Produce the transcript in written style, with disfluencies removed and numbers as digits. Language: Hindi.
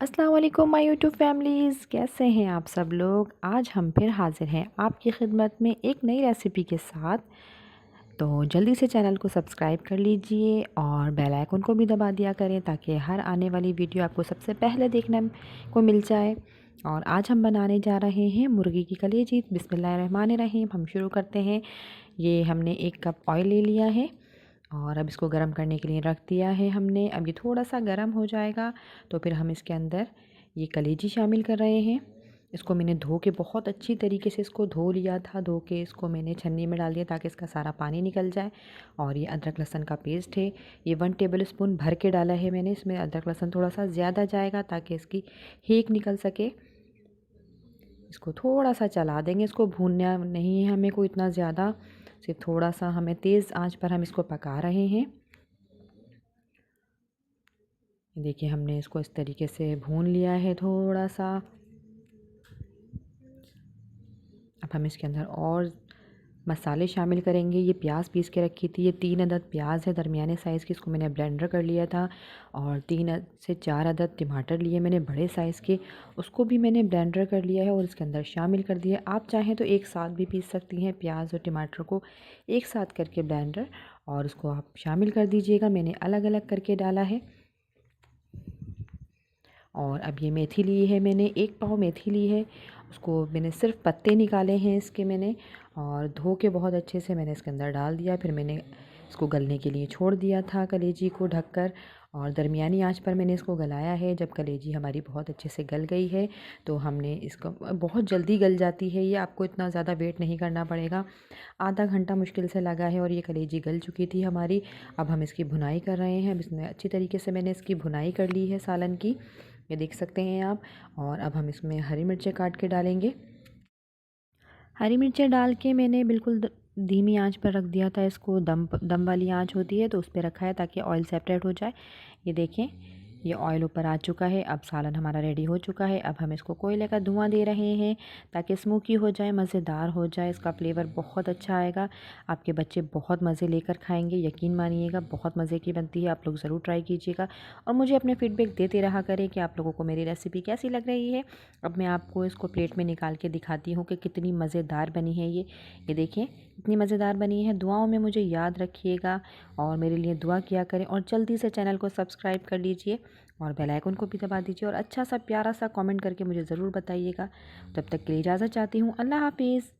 अस्सलाम वालेकुम माय यूट्यूब फैमिलीज़, कैसे हैं आप सब लोग। आज हम फिर हाज़िर हैं आपकी खिदमत में एक नई रेसिपी के साथ। तो जल्दी से चैनल को सब्सक्राइब कर लीजिए और बेल आइकन को भी दबा दिया करें ताकि हर आने वाली वीडियो आपको सबसे पहले देखने को मिल जाए। और आज हम बनाने जा रहे हैं मुर्गी की कलेजी। बिस्मिल्लाहिर्रहमानिर्रहीम। हम शुरू करते हैं। ये हमने 1 कप ऑयल ले लिया है और अब इसको गर्म करने के लिए रख दिया है हमने। अब ये थोड़ा सा गर्म हो जाएगा तो फिर हम इसके अंदर ये कलेजी शामिल कर रहे हैं। इसको मैंने धो के बहुत अच्छी तरीके से इसको धो लिया था। धो के इसको मैंने छन्नी में डाल दिया ताकि इसका सारा पानी निकल जाए। और ये अदरक लहसुन का पेस्ट है, ये 1 टेबल स्पून भर के डाला है मैंने। इसमें अदरक लहसुन थोड़ा सा ज़्यादा जाएगा ताकि इसकी हीक निकल सके। इसको थोड़ा सा चला देंगे। इसको भूनना नहीं है हमें को इतना ज़्यादा, सिर्फ थोड़ा सा हमें तेज़ आंच पर हम इसको पका रहे हैं। देखिए हमने इसको इस तरीके से भून लिया है थोड़ा सा। अब हम इसके अंदर और मसाले शामिल करेंगे। ये प्याज पीस के रखी थी, ये 3 अदद प्याज है दरमियाने साइज़ की, इसको मैंने ब्लेंडर कर लिया था। और 3 से 4 अदद टमाटर लिए मैंने बड़े साइज़ के, उसको भी मैंने ब्लेंडर कर लिया है और इसके अंदर शामिल कर दिया। आप चाहें तो एक साथ भी पीस सकती हैं प्याज और टमाटर को एक साथ करके ब्लेंडर, और उसको आप शामिल कर दीजिएगा। मैंने अलग अलग करके डाला है। और अब ये मेथी ली है मैंने, 1 पाव मेथी ली है। उसको मैंने सिर्फ पत्ते निकाले हैं इसके मैंने, और धो के बहुत अच्छे से मैंने इसके अंदर डाल दिया। फिर मैंने इसको गलने के लिए छोड़ दिया था कलेजी को ढककर, और दरमियानी आंच पर मैंने इसको गलाया है। जब कलेजी हमारी बहुत अच्छे से गल गई है तो हमने इसको, बहुत जल्दी गल जाती है ये, आपको इतना ज़्यादा वेट नहीं करना पड़ेगा। आधा घंटा मुश्किल से लगा है और ये कलेजी गल चुकी थी हमारी। अब हम इसकी भुनाई कर रहे हैं। अब इसमें अच्छी तरीके से मैंने इसकी भुनाई कर ली है सालन की, ये देख सकते हैं आप। और अब हम इसमें हरी मिर्चें काट के डालेंगे। हरी मिर्चें डाल के मैंने बिल्कुल धीमी आंच पर रख दिया था इसको। दम वाली आंच होती है तो उस पर रखा है ताकि ऑयल सेपरेट हो जाए। ये देखें, ये ऑयल ऊपर आ चुका है। अब सालन हमारा रेडी हो चुका है। अब हम इसको कोयले का धुआं दे रहे हैं ताकि स्मोकी हो जाए, मज़ेदार हो जाए, इसका फ्लेवर बहुत अच्छा आएगा। आपके बच्चे बहुत मज़े लेकर खाएंगे, यकीन मानिएगा, बहुत मज़े की बनती है। आप लोग ज़रूर ट्राई कीजिएगा और मुझे अपने फीडबैक देते रहा करें कि आप लोगों को मेरी रेसिपी कैसी लग रही है। अब मैं आपको इसको प्लेट में निकाल के दिखाती हूँ कि कितनी मज़ेदार बनी है ये देखें, इतनी मज़ेदार बनी है। दुआओं में मुझे याद रखिएगा और मेरे लिए दुआ किया करें, और जल्दी से चैनल को सब्सक्राइब कर लीजिए और बेल आइकन को भी दबा दीजिए, और अच्छा सा प्यारा सा कमेंट करके मुझे ज़रूर बताइएगा। तब तक के लिए इजाज़त चाहती हूँ। अल्लाह हाफिज़।